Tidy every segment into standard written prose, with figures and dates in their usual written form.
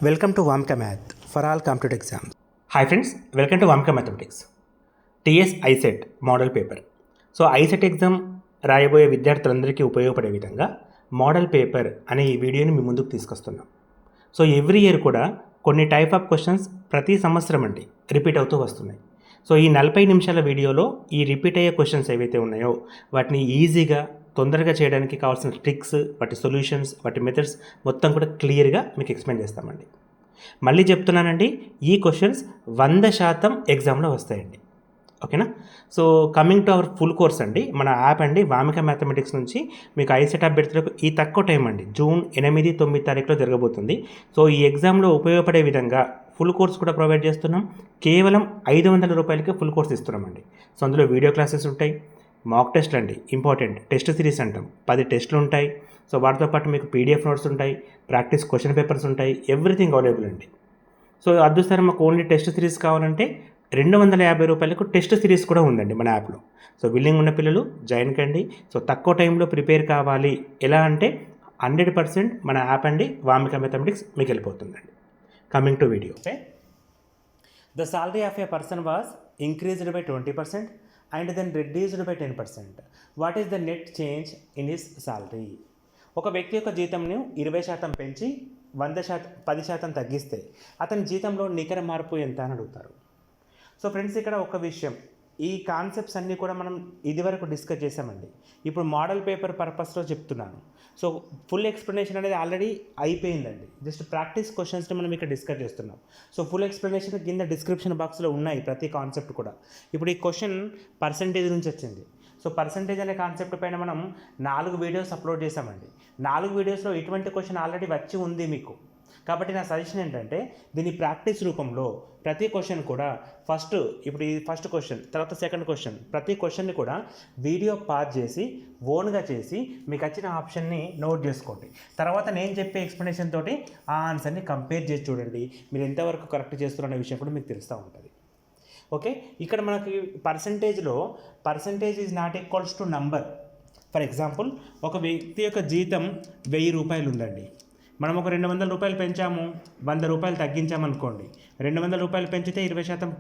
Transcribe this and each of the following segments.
Welcome to Vamika math for all competitive exams. Hi friends, welcome to Vamika mathematics TS ICET model paper. So ICET exam రాయబోయే విద్యార్థులందరికీ ఉపయోగపడే విధంగా model paper అనే ఈ వీడియోని మీ ముందుకు తీసుకొస్తున్నాం. సో ఎవ్రీ ఇయర్ కూడా కొన్ని టైప్ ఆఫ్ క్వశ్చన్స్ ప్రతి సంవత్సరం రిపీట్ అవుతూ వస్తున్నాయి. సో ఈ 40 నిమిషాల వీడియోలో ఈ రిపీట్ అయ్యే క్వశ్చన్స్ ఏవైతే ఉన్నాయో వాటిని ఈజీగా తొందరగా చేయడానికి కావాల్సిన ట్రిక్స్, వాటి సొల్యూషన్స్, వాటి మెథడ్స్ మొత్తం కూడా క్లియర్గా మీకు ఎక్స్ప్లెయిన్ చేస్తామండి. మళ్ళీ చెప్తున్నానండి, ఈ క్వశ్చన్స్ 100% ఎగ్జామ్లో వస్తాయండి. ఓకేనా? So coming to our full course అండి, మన యాప్ వామిక మ్యాథమెటిక్స్ నుంచి మీకు ఐసెట్ అభ్యర్థులకు ఈ తక్కువ టైం జూన్ 8, 9 తారీఖులో జరగబోతుంది. సో ఈ ఎగ్జామ్లో ఉపయోగపడే విధంగా ఫుల్ కోర్స్ కూడా ప్రొవైడ్ చేస్తున్నాం. కేవలం 500 రూపాయలకి ఫుల్ కోర్స్ ఇస్తున్నామండి. సో అందులో వీడియో క్లాసెస్ ఉంటాయి, మాక్ టెస్ట్లు ఇంపార్టెంట్ టెస్ట్ సిరీస్ అంటాం, 10 టెస్టులు ఉంటాయి. సో వాటితో పాటు మీకు పీడిఎఫ్ నోట్స్ ఉంటాయి, ప్రాక్టీస్ క్వశ్చన్ పేపర్స్ ఉంటాయి, ఎవ్రీథింగ్ అవైలబుల్ సో అద్దు సార్ మాకు ఓన్లీ టెస్ట్ సిరీస్ కావాలంటే 250 రూపాయలకు టెస్ట్ సిరీస్ కూడా ఉందండి మన యాప్లో. సో విల్లింగ్ ఉన్న పిల్లలు జాయిన్ కండి. సో తక్కువ టైంలో ప్రిపేర్ కావాలి, ఎలా అంటే 100% మన యాప్ వామిక మ్యాథమెటిక్స్ మీకు వెళ్ళిపోతుందండి. Coming to video. The salary of a person was increased by 20% and then reduced by 10%. What is the net change in his salary? ఒక వ్యక్తి యొక్క జీతంను 20% పెంచి 10% తగ్గిస్తే అతని జీతంలో నికర మార్పు ఎంత అని అడుగుతారు. సో ఫ్రెండ్స్, ఇక్కడ ఒక విషయం, ఈ కాన్సెప్ట్స్ అన్నీ కూడా మనం ఇదివరకు డిస్కస్ చేసామండి. ఇప్పుడు మోడల్ పేపర్ పర్పస్లో చెప్తున్నాను. సో ఫుల్ ఎక్స్ప్లెనేషన్ అనేది ఆల్రెడీ అయిపోయిందండి. జస్ట్ ప్రాక్టీస్ క్వశ్చన్స్ని మనం ఇక్కడ డిస్కస్ చేస్తున్నాం. సో ఫుల్ ఎక్స్ప్లెనేషన్ కింద డిస్క్రిప్షన్ బాక్స్లో ఉన్నాయి ప్రతి కాన్సెప్ట్ కూడా. ఇప్పుడు ఈ క్వశ్చన్ పర్సంటేజ్ నుంచి వచ్చింది. సో పర్సంటేజ్ అనే కాన్సెప్ట్ పైన మనం 4 వీడియోస్ అప్లోడ్ చేసామండి. 4 వీడియోస్లో ఇటువంటి క్వశ్చన్ ఆల్రెడీ వచ్చి ఉంది మీకు. కాబట్టి నా సజెషన్ ఏంటంటే దీని ప్రాక్టీస్ రూపంలో ప్రతి క్వశ్చన్ కూడా ఇప్పుడు ఈ ఫస్ట్ క్వశ్చన్, తర్వాత సెకండ్ క్వశ్చన్, ప్రతి క్వశ్చన్ని కూడా వీడియో పాజ్ చేసి ఓన్గా చేసి మీకు వచ్చిన ఆప్షన్ని నోట్ చేసుకోండి. తర్వాత నేను చెప్పే ఎక్స్ప్లెనేషన్ తోటి ఆ ఆన్సర్ని కంపేర్ చేసి చూడండి. మీరు ఎంతవరకు కరెక్ట్ చేస్తున్నారనే విషయం కూడా మీకు తెలుస్తూ ఉంటుంది. ఓకే, ఇక్కడ మనకి percentage is not equals to number. For example, ఒక వ్యక్తి యొక్క జీతం 1000 రూపాయలు ఉందండి. మనం ఒక 200 రూపాయలు పెంచాము, 100 రూపాయలు తగ్గించామనుకోండి. 200 రూపాయలు పెంచితే 20%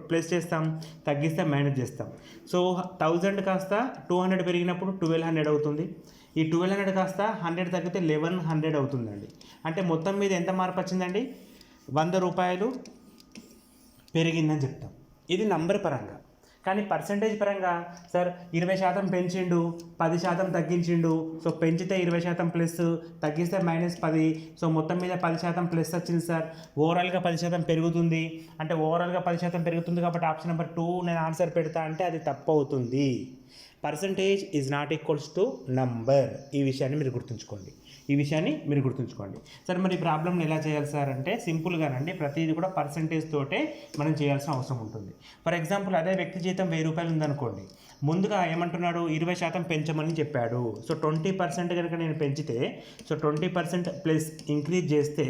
ప్లస్ చేస్తాం, తగ్గిస్తే మైనస్ చేస్తాం. సో 1000 కాస్త 200 పెరిగినప్పుడు 1200 అవుతుంది. ఈ 1200 కాస్త 100 తగ్గితే 1100 అవుతుందండి. అంటే మొత్తం మీద ఎంత మార్పు వచ్చిందండి? 100 రూపాయలు పెరిగిందని చెప్తాం. ఇది నంబర్ పరంగా. కానీ పర్సంటేజ్ పరంగా సార్ 20% పెంచిండు, 10% తగ్గించిండు. సో పెంచితే 20% ప్లస్, తగ్గిస్తే -10. సో మొత్తం మీద 10% ప్లస్ వచ్చింది సార్. ఓవరాల్గా 10% పెరుగుతుంది. అంటే ఓవరాల్గా 10% పెరుగుతుంది కాబట్టి ఆప్షన్ నెంబర్ 2 నేను ఆన్సర్ పెడతా అంటే అది తప్పు అవుతుంది. Percentage is not equals to number. ఈ విషయాన్ని మీరు గుర్తుంచుకోండి. సరే, మరి ఈ ప్రాబ్లమ్ని ఎలా చేయాలి సార్ అంటే సింపుల్గానండి, ప్రతిదీ కూడా పర్సంటేజ్ తోటే మనం చేయాల్సిన అవసరం ఉంటుంది. ఫర్ ఎగ్జాంపుల్, అదే వ్యక్తి జీతం 1000 రూపాయలు ఉందనుకోండి. ముందుగా ఏమంటున్నాడు? 20% పెంచమని చెప్పాడు. సో 20% కనుక నేను పెంచితే, సో 20% ప్లస్ ఇంక్రీజ్ చేస్తే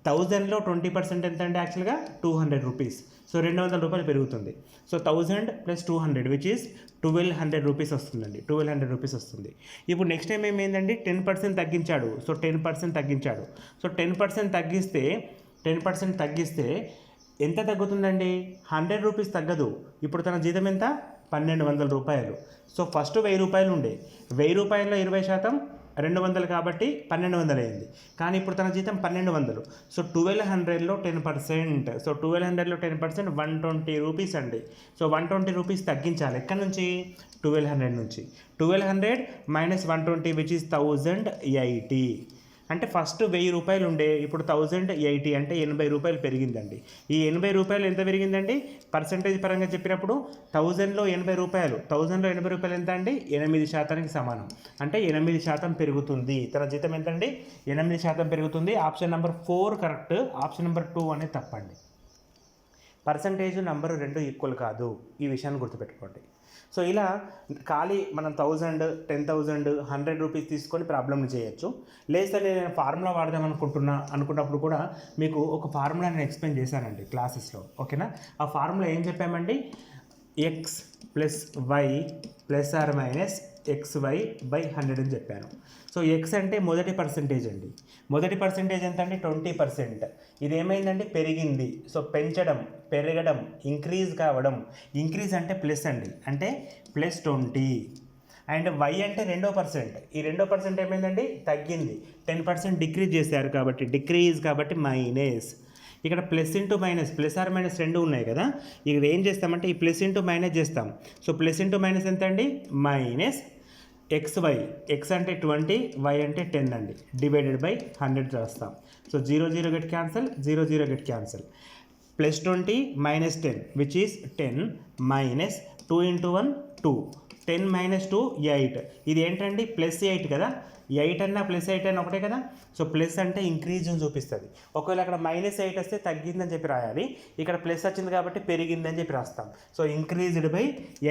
1000లో 20% ఎంత అంటే యాక్చువల్గా 200 రూపీస్. సో 200 రూపాయలు పెరుగుతుంది. సో 1000 + 200 విచ్ ఈస్ 1200 రూపీస్ వస్తుందండి. 1200 రూపీస్ వస్తుంది. ఇప్పుడు నెక్స్ట్ టైం ఏమైందండి? 10% తగ్గించాడు. సో 10% తగ్గించాడు. సో 10% తగ్గిస్తే ఎంత తగ్గుతుందండి? 100 రూపీస్ తగ్గదు. ఇప్పుడు తన జీతం ఎంత? 1200 రూపాయలు. సో ఫస్ట్ 1000 రూపాయలు ఉండే, 1000 రూపాయల్లో 20% 200 కాబట్టి 1200 అయింది. కానీ ఇప్పుడు తన జీతం 1200. సో 1200లో 10%. సో 1200లో 10% 120 రూపీస్ అండి. సో 120 రూపీస్ తగ్గించాలి. ఎక్కడి నుంచి? 1200 నుంచి. 1200 - 120 విచ్ ఈస్ 1080. అంటే ఫస్ట్ 1000 రూపాయలు ఉండే, ఇప్పుడు 1080 అంటే 80 రూపాయలు పెరిగిందండి. ఈ 80 రూపాయలు ఎంత పెరిగిందండి? పర్సంటేజ్ పరంగా చెప్పినప్పుడు 1000లో 80 రూపాయలు, 1000లో 80 రూపాయలు ఎంత అండి? 8% సమానం. అంటే 8% పెరుగుతుంది. తన జీతం ఎంత అండి? 8% పెరుగుతుంది. Option number 4 correct. Option number 2 అనేది తప్పండి. పర్సంటేజ్ నంబరు 2 ఈక్వల్ కాదు. ఈ విషయాన్ని గుర్తుపెట్టుకోండి. సో ఇలా ఖాళీ మనం 1000, 10,000, 100 రూపీస్ తీసుకొని ప్రాబ్లమ్ని చేయొచ్చు. లేదా నేను ఫార్ములా వాడదాం అనుకున్నప్పుడు కూడా మీకు ఒక ఫార్ములా నేను ఎక్స్ప్లెయిన్ చేశానండి క్లాసెస్లో. ఓకేనా? ఆ ఫార్ములా ఏం చెప్పామండి? x + y ± XY బై 100 అని చెప్పాను. సో ఎక్స్ అంటే మొదటి పర్సంటేజ్ అండి. మొదటి పర్సంటేజ్ ఎంత అండి? 20%. ఇది ఏమైందండి? పెరిగింది. సో పెంచడం, పెరగడం, ఇంక్రీజ్ కావడం. ఇంక్రీజ్ అంటే ప్లస్ అండి, అంటే +20. అండ్ వై అంటే 2%. ఈ 2% ఏమైందండి? తగ్గింది. 10% డిక్రీజ్ చేశారు కాబట్టి, డిక్రీజ్ కాబట్టి మైనస్. ఇక్కడ plus into minus, plus or minus రెండు ఉన్నాయి కదా, ఇక్కడ ఏం చేస్తామంటే ఈ ప్లస్ ఇంటూ మైనస్ చేస్తాం. సో ప్లస్ ఇంటూ మైనస్ ఎంత అండి? Minus XY. ఎక్స్ అంటే 20, వై అంటే 10 అండి, డివైడెడ్ బై 100 రాస్తాం. So 0 0 get cancel, 0 0 get cancel. +20 - 10 which is 10 minus 2 × 1 2. 10 - 2 8. ఇది ఏంటండి? +8 కదా, 8 అన్నా +8 అన్నా ఒకటే కదా. సో ప్లస్ అంటే ఇంక్రీజ్ అని చూపిస్తుంది. ఒకవేళ అక్కడ -8 వస్తే తగ్గిందని చెప్పి రాయాలి, ఇక్కడ ప్లస్ వచ్చింది కాబట్టి పెరిగిందని చెప్పి రాస్తాం. సో ఇంక్రీజ్డ్ బై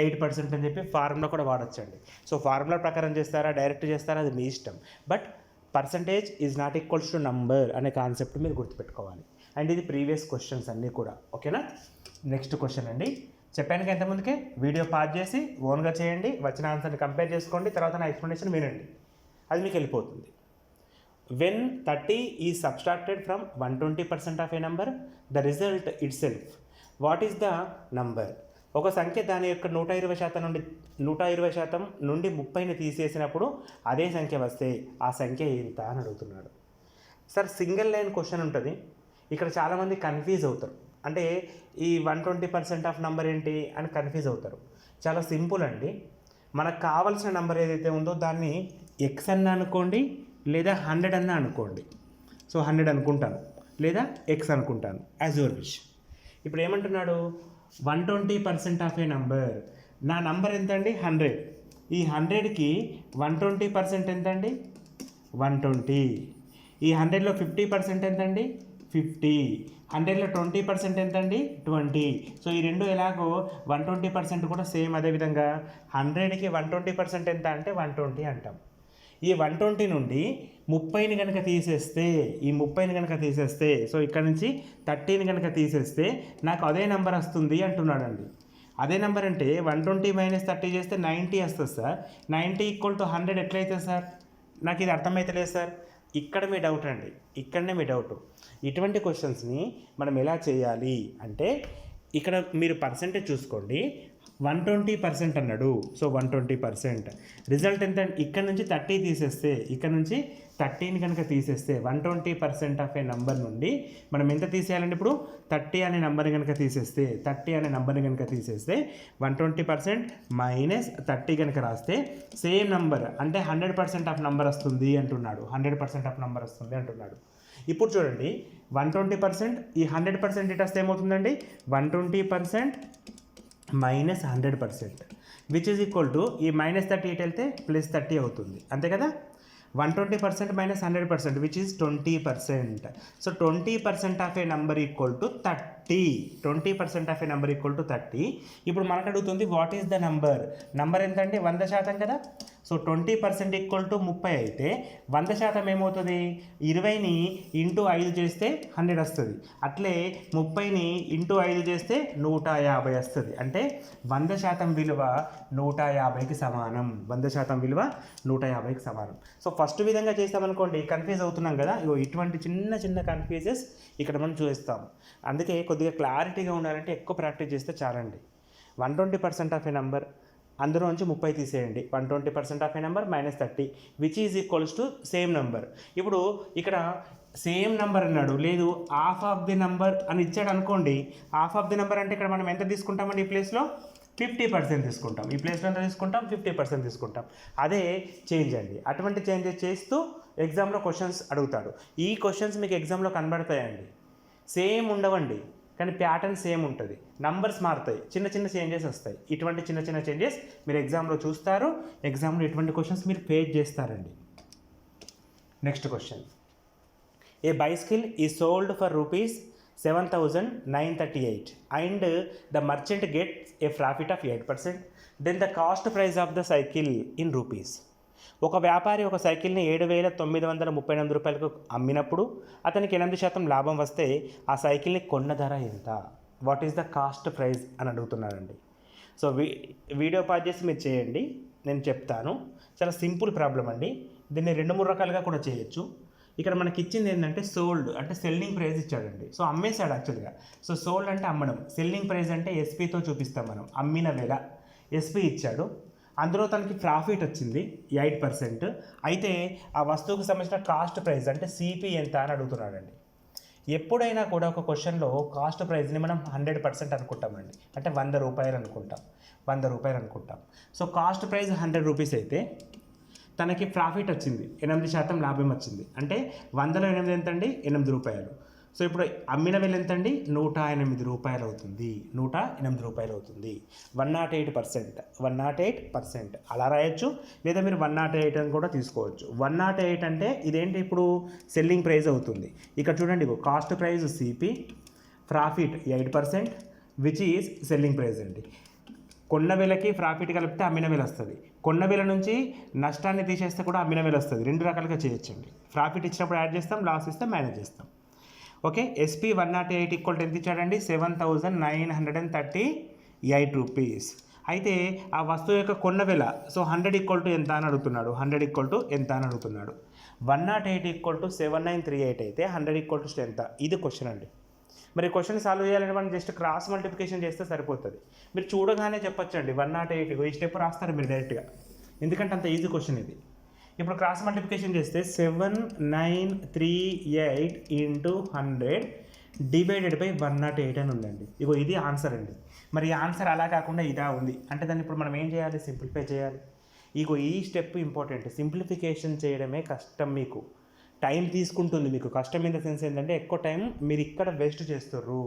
8% అని చెప్పి ఫార్ములా కూడా వాడచ్చండి. సో ఫార్ములా ప్రకారం చేస్తారా, డైరెక్ట్ చేస్తారా, అది మీ ఇష్టం. But percentage is not equals to number అనే కాన్సెప్ట్ మీరు గుర్తుపెట్టుకోవాలి. అండ్ ఇది ప్రీవియస్ క్వశ్చన్స్ అన్నీ కూడా. ఓకేనా? నెక్స్ట్ క్వశ్చన్ అండి. చెప్పాను ఎంతమందికే వీడియో పాజ్ చేసి ఓన్గా చేయండి, వచ్చిన ఆన్సర్ని కంపేర్ చేసుకోండి, తర్వాత నా ఎక్స్ప్లెనేషన్ వినండి, అది మీకు వెళ్ళిపోతుంది. When 30 is subtracted from 120% of A number, the result it self what is the number? ఒక సంఖ్య దాని యొక్క 120% నుండి 30ని తీసేసినప్పుడు అదే సంఖ్య వస్తే ఆ సంఖ్య ఎంత అని అడుగుతున్నాడు. సార్ సింగిల్ లైన్ క్వశ్చన్ ఉంటుంది. ఇక్కడ చాలామంది కన్ఫ్యూజ్ అవుతారు. అంటే ఈ 120% ఆఫ్ నెంబర్ ఏంటి అని కన్ఫ్యూజ్ అవుతారు. చాలా సింపుల్ అండి. మనకు కావాల్సిన నెంబర్ ఏదైతే ఉందో దాన్ని ఎక్స్ అన్న అనుకోండి, లేదా 100 అన్న అనుకోండి. సో 100 అనుకుంటాను, లేదా ఎక్స్ అనుకుంటాను, యాజ్ యువర్ విష్. ఇప్పుడు ఏమంటున్నాడు? 120% ఆఫ్ ఏ నంబర్. నా నంబర్ ఎంత అండి? 100. ఈ 100కి 120% ఎంత అండి? 120. ఈ 100లో 50% ఎంతండి? 50. 100లో 20% ఎంతండి? 20. సో ఈ రెండు ఎలాగో 120% కూడా సేమ్. అదేవిధంగా 100కి 120% ఎంత అంటే 120 అంటాం. ఈ 120 నుండి 30ని కనుక తీసేస్తే, ఈ 30ని కనుక తీసేస్తే, సో ఇక్కడ నుంచి 30ని కనుక తీసేస్తే నాకు అదే నెంబర్ వస్తుంది అంటున్నాడండి. అదే నెంబర్ అంటే 120 - 30 చేస్తే 90 వస్తుంది సార్. 90 = 100 ఎట్లయితే సార్? నాకు ఇది అర్థమైతే లేదు సార్. ఇక్కడ మీ డౌట్ అండి, ఇక్కడనే మీ డౌట్. ఇటువంటి క్వశ్చన్స్ని మనం ఎలా చేయాలి అంటే, ఇక్కడ మీరు పర్సెంటేజ్ చూసుకోండి. 120% అన్నాడు. సో 120% రిజల్ట్ ఎంత? ఇక్కడ నుంచి 30 తీసేస్తే, ఇక్కడ నుంచి 30ని కనుక తీసేస్తే 120% ఆఫ్ ఏ నెంబర్ నుండి మనం ఎంత తీసేయాలండి? ఇప్పుడు 30 అనే నెంబర్ని కనుక తీసేస్తే, 30 అనే నెంబర్ని కనుక తీసేస్తే 120% - 30 కనుక రాస్తే సేమ్ నెంబర్ అంటే 100% ఆఫ్ నెంబర్ వస్తుంది అంటున్నాడు. 100% ఆఫ్ నెంబర్ వస్తుంది అంటున్నాడు. ఇప్పుడు చూడండి, 120% ఈ 100% ఇటు వస్తే ఏమవుతుందండి? 120% - 100% విచ్ ఈజ్ ఈక్వల్ టు ఈ -30 ఇటు వెళ్తే +30 అవుతుంది, అంతే కదా. 120% - 100% which is 20%. So 20% of A number equal to 30. 20% of A number equal to 30. ఇప్పుడు మనకు అడుగుతుంది what is the number. Number ఎంత అంటే 100% కదా. సో 20% ఈక్వల్ టు 30 అయితే 100% ఏమవుతుంది? 20ని × 5 చేస్తే 100 వస్తుంది. అట్లే 30ని × 5 చేస్తే 150 వస్తుంది. అంటే 100% విలువ 150కి సమానం. 100% విలువ 150కి సమానం. సో ఫస్ట్ విధంగా చేస్తామనుకోండి, కన్ఫ్యూజ్ అవుతున్నాం కదా. ఇటువంటి చిన్న చిన్న కన్ఫ్యూజెస్ ఇక్కడ మనం చూస్తాం. అందుకే కొద్దిగా క్లారిటీగా ఉండాలంటే ఎక్కువ ప్రాక్టీస్ చేస్తే చాలండి. 120% ఆఫ్ ఏ నెంబర్, అందులో నుంచి 30 తీసేయండి. 120% of A number -30 which is equals to same number. ఇప్పుడు ఇక్కడ సేమ్ నెంబర్ అన్నాడు, లేదు హాఫ్ ఆఫ్ ది నెంబర్ అని ఇచ్చాడు అనుకోండి. హాఫ్ ఆఫ్ ది నెంబర్ అంటే ఇక్కడ మనం ఎంత తీసుకుంటామండి? ఈ ప్లేస్లో 50% తీసుకుంటాం. ఈ ప్లేస్లో ఎంత తీసుకుంటాం? 50% తీసుకుంటాం. అదే చేంజ్ అండి. అటువంటి చేంజెస్ చేస్తూ ఎగ్జామ్లో క్వశ్చన్స్ అడుగుతాడు. ఈ క్వశ్చన్స్ మీకు ఎగ్జామ్లో కనబడతాయండి. సేమ్ ఉండవండి, కానీ ప్యాటర్న్ సేమ్ ఉంటుంది. నంబర్స్ మారుతాయి, చిన్న చిన్న చేంజెస్ వస్తాయి. ఇటువంటి చిన్న చిన్న చేంజెస్ మీరు ఎగ్జామ్లో చూస్తారు. ఎగ్జామ్లో ఇటువంటి క్వశ్చన్స్ మీరు ఫేస్ చేస్తారండి. Next question. A bicycle is sold for ₹7,938 and the merchant gets a profit of 8%. Then the cost price of the cycle in rupees. ఒక వ్యాపారి ఒక సైకిల్ని ₹7,938 అమ్మినప్పుడు అతనికి 8% లాభం వస్తే ఆ సైకిల్ని కొన్న ధర ఎంత? What is the cost price అని అడుగుతున్నారండి. సో వీడియో పాజ్ చేసి మీరు చేయండి, నేను చెప్తాను. చాలా సింపుల్ ప్రాబ్లం అండి. దీన్ని 2-3 రకాలుగా కూడా చేయొచ్చు. ఇక్కడ మనకి ఇచ్చింది ఏంటంటే సోల్డ్ అంటే సెల్లింగ్ ప్రైస్ ఇచ్చాడండి. సో అమ్మేశాడు యాక్చువల్గా. సో సోల్డ్ అంటే అమ్మడం, సెల్లింగ్ ప్రైస్ అంటే ఎస్పీతో చూపిస్తాం మనం, అమ్మిన వెల ఎస్పీ ఇచ్చాడు. అందులో తనకి ప్రాఫిట్ వచ్చింది 8%. అయితే ఆ వస్తువుకు సంబంధించిన కాస్ట్ ప్రైస్ అంటే సిపి ఎంత అని అడుగుతున్నాడండి. ఎప్పుడైనా కూడా ఒక క్వశ్చన్లో కాస్ట్ ప్రైస్ని మనం 100% అనుకుంటామండి. అంటే 100 రూపాయలు అనుకుంటాం, 100 రూపాయలు అనుకుంటాం. సో కాస్ట్ ప్రైస్ 100 రూపీస్ అయితే తనకి ప్రాఫిట్ వచ్చింది, 8% లాభం వచ్చింది. అంటే 100లో 8 ఎంత అండి? 8 రూపాయలు. సో ఇప్పుడు అమ్మిన వెల ఎంత అండి? 108 రూపాయలు అవుతుంది. 108 రూపాయలు అవుతుంది. 108%, 108% అలా రాయొచ్చు. లేదా మీరు 108 అని కూడా తీసుకోవచ్చు. 108 అంటే ఇదేంటి? ఇప్పుడు సెల్లింగ్ ప్రైస్ అవుతుంది. ఇక్కడ చూడండి, cost price CP, profit 8%, which is selling price అండి. కొన్న వేలకి ప్రాఫిట్ కలిపితే అమ్మిన వేల వస్తుంది. కొన్న వేల నుంచి నష్టాన్ని తీసేస్తే కూడా అమ్మిన వేల వస్తుంది. 2 రకాలుగా చేయొచ్చండి. ప్రాఫిట్ ఇచ్చినప్పుడు యాడ్ చేస్తాం, లాస్ ఇస్తే మేనేజ్ చేస్తాం. ఓకే, ఎస్పీ 108 ఈక్వల్ ఎంత ఇచ్చాడండి? 7,938 రూపీస్. అయితే ఆ వస్తువు యొక్క కొన్న వేల, సో 100 ఈక్వల్ టు ఎంత అని అడుగుతున్నాడు. 100 ఈక్వల్ టు ఎంత అని అడుగుతున్నాడు. 108 ఈక్వల్ టు 7938 అయితే 100 ఈక్వల్ టు ఎంత? ఇది క్వశ్చన్ అండి. మరి క్వశ్చన్ సాల్వ్ చేయాలంటే మనం జస్ట్ క్రాస్ మల్టిప్లికేషన్ చేస్తే సరిపోతుంది. మీరు చూడగానే చెప్పొచ్చండి 108, ఈ స్టెప్ రాస్తారు మీరు డైరెక్ట్గా, ఎందుకంటే అంత ఈజీ క్వశ్చన్ ఇది. ఇప్పుడు క్రాస్ మల్టిప్లికేషన్ చేస్తే 7938 ఇంటూ 100 డివైడెడ్ బై 108 అని ఉందండి. ఇగో ఇది ఆన్సర్ అండి. మరి ఈ ఆన్సర్ అలా కాకుండా ఇదా ఉంది అంటే దాన్ని ఇప్పుడు మనం ఏం చేయాలి? సింప్లిఫై చేయాలి. ఇగో ఈ స్టెప్ ఇంపార్టెంట్. సింప్లిఫికేషన్ చేయడమే కష్టం, మీకు టైం తీసుకుంటుంది. మీకు కష్టం ఇన్ ద సెన్స్ ఏంటంటే ఎక్కువ టైం మీరు ఇక్కడ వేస్ట్ చేస్తారు.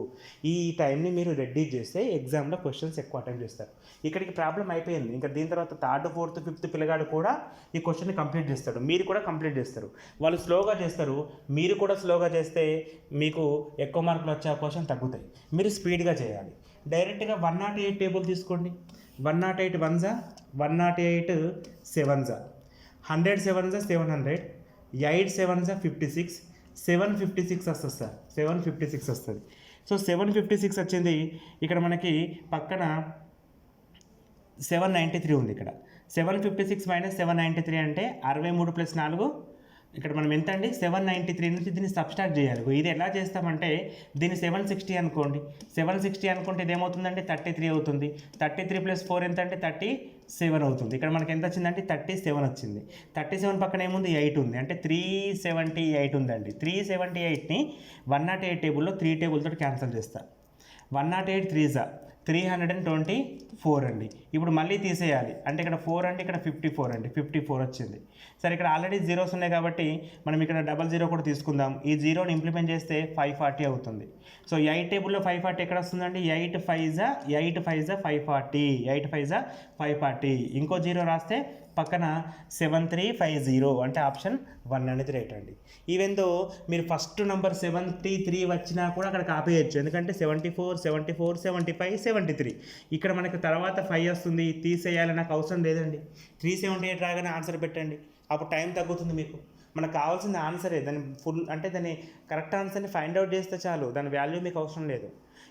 ఈ టైంని మీరు రెడ్యూస్ చేస్తే ఎగ్జామ్లో క్వశ్చన్స్ ఎక్కువ అటెంప్ట్ చేస్తారు. ఇక్కడికి ప్రాబ్లం అయిపోయింది. ఇంకా దీని తర్వాత 3rd, 4th, 5th పిల్లగాడు కూడా ఈ క్వశ్చన్ని కంప్లీట్ చేస్తాడు. మీరు కూడా కంప్లీట్ చేస్తారు. వాళ్ళు స్లోగా చేస్తారు, మీరు కూడా స్లోగా చేస్తే మీకు ఎక్కువ మార్కులు వచ్చే అవకాశం తగ్గుతాయి. మీరు స్పీడ్గా చేయాలి. డైరెక్ట్గా 108 టేబుల్ తీసుకోండి. 108 1s, 108 7s, 100 7s 700, 8 7s 56, 756 వస్తుంది సార్. 756 వస్తుంది. సో 756 వచ్చింది. ఇక్కడ మనకి పక్కన 793 ఉంది. ఇక్కడ 756 మైనస్ 793 అంటే 63 + 4. ఇక్కడ మనం ఎంత అండి? 793 నుంచి దీన్ని సబ్స్ట్రాక్ట్ చేయాలి. ఇది ఎలా చేస్తామంటే దీన్ని 760 అనుకోండి. 760 అనుకుంటే ఇది ఏమవుతుందంటే 33 అవుతుంది. 33 + 4 ఎంత అంటే 37 అవుతుంది. ఇక్కడ మనకి ఎంత వచ్చిందంటే 37 వచ్చింది. 37 పక్కన ఏముంది? 8 ఉంది. అంటే 378 ఉందండి. 378ని 108 టేబుల్లో 3 టేబుల్తో క్యాన్సిల్ చేస్తా. 108 3s 324 అండి. ఇప్పుడు మళ్ళీ తీసేయాలి అంటే ఇక్కడ 4 అంటే ఇక్కడ 54 అండి. 54 వచ్చింది. సరే, ఇక్కడ ఆల్రెడీ జీరోస్ ఉన్నాయి కాబట్టి మనం ఇక్కడ 00 కూడా తీసుకుందాం. ఈ జీరోని ఇంప్లిమెంట్ చేస్తే 540 అవుతుంది. సో 8 టేబుల్లో 540 ఎక్కడ వస్తుందండి? 8 5s 540, 8 5s 540. ఇంకో జీరో రాస్తే పక్కన 7350 అంటే ఆప్షన్ 1 అనేది రైట్ అండి. ఈవెన్ దో మీరు ఫస్ట్ నెంబర్ 73 వచ్చినా కూడా అక్కడ ఆపేయచ్చు. ఎందుకంటే 74 74 75 73 ఇక్కడ మనకి తర్వాత 5 వస్తుంది. తీసేయాలని నాకు అవసరం లేదండి. 378 రాగానే ఆన్సర్ పెట్టండి. అప్పుడు టైం తగ్గుతుంది మీకు. మనకు కావాల్సిన ఆన్సరే. దాని ఫుల్ అంటే దాన్ని కరెక్ట్ ఆన్సర్ని ఫైండ్ అవుట్ చేస్తే చాలు. దాని వాల్యూ మీకు అవసరం లేదు.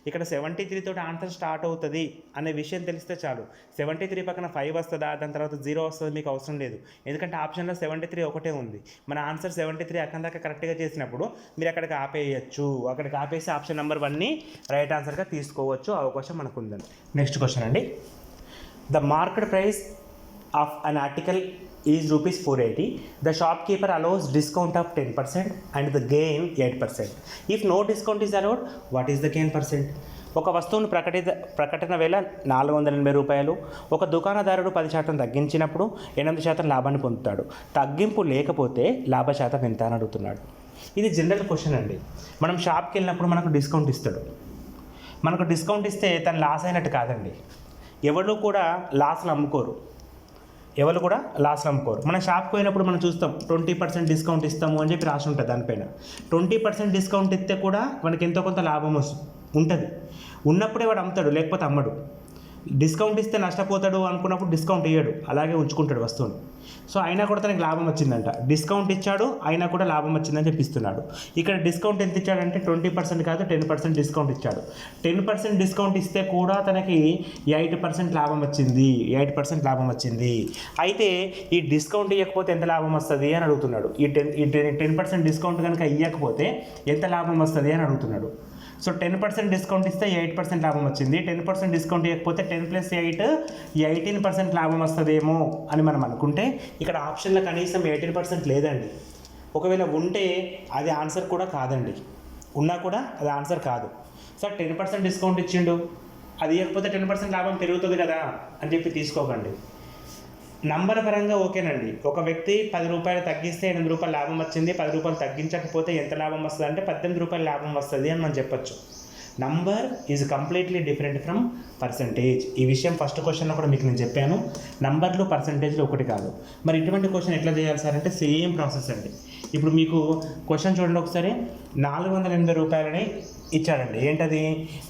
ఇక్కడ 73 తోటి ఆన్సర్ స్టార్ట్ అవుతుంది అనే విషయం తెలిస్తే చాలు. 73 పక్కన 5 వస్తుందా, దాని తర్వాత 0 వస్తుందా మీకు అవసరం లేదు. ఎందుకంటే ఆప్షన్లో 73 ఒకటే ఉంది. మన ఆన్సర్ 73 అక్కడ దాకా కరెక్ట్గా చేసినప్పుడు మీరు అక్కడికి ఆపేయచ్చు. అక్కడికి ఆపేసి ఆప్షన్ నెంబర్ 1ని రైట్ ఆన్సర్గా తీసుకోవచ్చు. అవకాశం మనకు ఉందండి. నెక్స్ట్ క్వశ్చన్ అండి. The market price of an article is rupees 480. The shopkeeper allows discount of 10% and the gain 8%. If no discount is allowed, what is the gain percent? ఒక వస్తువును ప్రకటన వేళ 480 రూపాయలు. ఒక దుకాణదారుడు 10% తగ్గించినప్పుడు 8% లాభాన్ని పొందుతాడు. తగ్గింపు లేకపోతే లాభ శాతం ఎంత అని అడుగుతున్నాడు. ఇది జనరల్ క్వశ్చన్ అండి. మనం షాప్కి వెళ్ళినప్పుడు మనకు డిస్కౌంట్ ఇస్తాడు. మనకు డిస్కౌంట్ ఇస్తే తను లాస్ అయినట్టు కాదండి. ఎవరు కూడా లాస్లు అమ్ముకోరు. మనం షాప్కి పోయినప్పుడు మనం చూస్తాం 20% డిస్కౌంట్ ఇస్తాము అని చెప్పి రాసి ఉంటుంది దానిపైన. 20% డిస్కౌంట్ ఇస్తే కూడా మనకి ఎంతో కొంత లాభం ఉంటుంది. ఉన్నప్పుడే వాడు అమ్ముతాడు, లేకపోతే అమ్మడు. డిస్కౌంట్ ఇస్తే నష్టపోతాడు అనుకున్నప్పుడు డిస్కౌంట్ ఇయ్యడు, అలాగే ఉంచుకుంటాడు వస్తువుని. సో అయినా కూడా తనకి లాభం వచ్చిందంట, డిస్కౌంట్ ఇచ్చాడు అయినా కూడా లాభం వచ్చిందని చెప్పిస్తున్నాడు. ఇక్కడ డిస్కౌంట్ ఎంత ఇచ్చాడంటే 20% కాదు 10% డిస్కౌంట్ ఇచ్చాడు. 10% డిస్కౌంట్ ఇస్తే కూడా తనకి 8% లాభం వచ్చింది, 8% లాభం వచ్చింది. అయితే ఈ డిస్కౌంట్ ఇవ్వకపోతే ఎంత లాభం వస్తుంది అని అడుగుతున్నాడు. ఈ 10% డిస్కౌంట్ కనుక ఇవ్వకపోతే ఎంత లాభం వస్తుంది అని అడుగుతున్నాడు. సో 10% డిస్కౌంట్ ఇస్తే 8% లాభం వచ్చింది, 10% డిస్కౌంట్ ఇవ్వకపోతే 10 + 8 18% లాభం వస్తుందేమో అని మనం అనుకుంటే ఇక్కడ ఆప్షన్లో కనీసం 18% లేదండి. ఒకవేళ ఉంటే అది ఆన్సర్ కూడా కాదండి, ఉన్నా కూడా అది ఆన్సర్ కాదు. సార్ 10% డిస్కౌంట్ ఇచ్చిండు, అది ఇవ్వకపోతే 10% లాభం పెరుగుతుంది కదా అని చెప్పి తీసుకోకండి. నంబర్ పరంగా ఓకేనండి. ఒక వ్యక్తి 10 రూపాయలు తగ్గిస్తే 8 రూపాయలు లాభం వచ్చింది, 10 రూపాయలు తగ్గించకపోతే ఎంత లాభం వస్తుంది అంటే 18 రూపాయలు లాభం వస్తుంది అని మనం చెప్పొచ్చు. Number is completely different from percentage. ఈ విషయం ఫస్ట్ క్వశ్చన్లో కూడా మీకు నేను చెప్పాను, నంబర్లు పర్సంటేజ్లు ఒకటి కాదు. మరి ఇటువంటి క్వశ్చన్ ఎట్లా చేయాలి సార్ అంటే సేమ్ ప్రాసెస్ అండి. ఇప్పుడు మీకు క్వశ్చన్ చూడండి ఒకసారి. 480 రూపాయలని ఇచ్చాడండి. ఏంటది?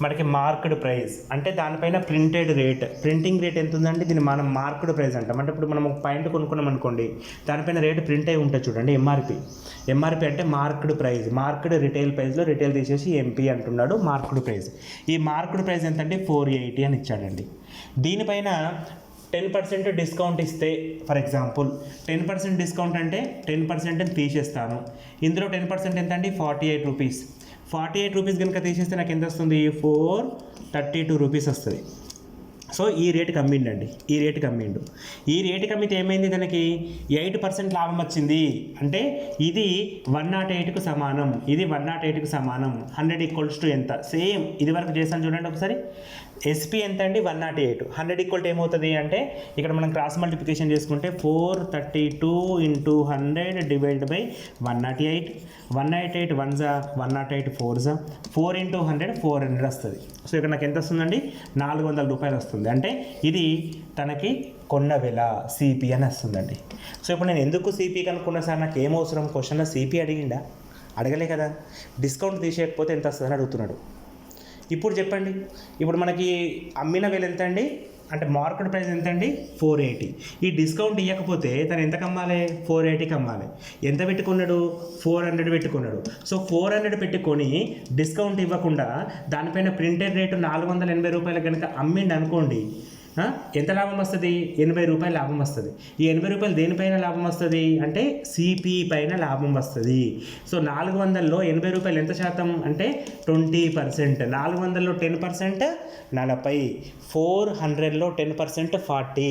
మనకి మార్క్డ్ ప్రైస్ అంటే దానిపైన ప్రింటెడ్ రేట్, ప్రింటింగ్ రేట్ ఎంత ఉందండి, దీన్ని మనం మార్క్డ్ ప్రైస్ అంటాం. అంటే ఇప్పుడు మనం ఒక పాయింట్ కొనుక్కున్నాం అనుకోండి, దానిపైన రేటు ప్రింట్ అయి ఉంటుంది చూడండి, ఎంఆర్పి అంటే మార్క్డ్ ప్రైస్. మార్క్డ్ రిటైల్ ప్రైస్లో రిటైల్ తీసేసి ఎంపీ అంటున్నాడు, మార్క్డ్ ప్రైస్. ఈ మార్క్డ్ ప్రైస్ ఎంత అంటే 480 అని ఇచ్చాడండి. దీనిపైన 10% డిస్కౌంట్ ఇస్తే, ఫర్ ఎగ్జాంపుల్ 10% డిస్కౌంట్ అంటే 10% తీసేస్తాను. ఇందులో 10% ఎంత అండి? 48 రూపీస్. 48 రూపీస్ కనుక తీసేస్తే నాకు ఎంత వస్తుంది? 432 రూపీస్ వస్తుంది. సో ఈ రేటుకి అమ్మిండండి, ఈ రేటుకి అమ్మిండు. ఈ రేటుకి అమ్మితే ఏమైంది? తనకి 8% లాభం వచ్చింది. అంటే ఇది 108కు సమానం, ఇది 108కు సమానం. 100 = ఎంత? సేమ్ ఇది వరకు చేశాను చూడండి ఒకసారి. ఎస్పీ ఎంత అండి? 108. 100 = ఏమవుతుంది అంటే ఇక్కడ మనం క్రాస్ మల్టిప్లికేషన్ చేసుకుంటే 432 × 100 / 108. 188 1 108 4 4 × 100 400 వస్తుంది. సో ఇక్కడ నాకు ఎంత వస్తుందండి? 400 రూపాయలు వస్తుంది. అంటే ఇది తనకి కొన్న వెల సిపి అని వస్తుందండి. సో ఇప్పుడు నేను ఎందుకు సిపి కనుక్కున్నా సార్? నాకు ఏం అవసరం? క్వశ్చన్లో సిపి అడిగిండా? అడగలే కదా. డిస్కౌంట్ తీసేయకపోతే ఎంత వస్తుందని అడుగుతున్నాడు. ఇప్పుడు చెప్పండి, ఇప్పుడు మనకి అమ్మిన వేలు ఎంత అండి అంటే మార్కెట్ ప్రైస్ ఎంత అండి? 480. ఈ డిస్కౌంట్ ఇవ్వకపోతే తను ఎంత కమ్మాలి? 480కి అమ్మాలి. ఎంత పెట్టుకున్నాడు? 400 పెట్టుకున్నాడు. సో 400 పెట్టుకొని డిస్కౌంట్ ఇవ్వకుండా దానిపైన ప్రింటెడ్ రేటు 480 రూపాయలు కనుక అమ్మిండి అనుకోండి, ఎంత లాభం వస్తుంది? 80 రూపాయలు లాభం వస్తుంది. ఈ 80 రూపాయలు దేనిపైన లాభం వస్తుంది అంటే సిపి పైన లాభం వస్తుంది. సో 400లో 80 రూపాయలు ఎంత శాతం అంటే 20%. 400లో 10% 40, 400లో 10% 40,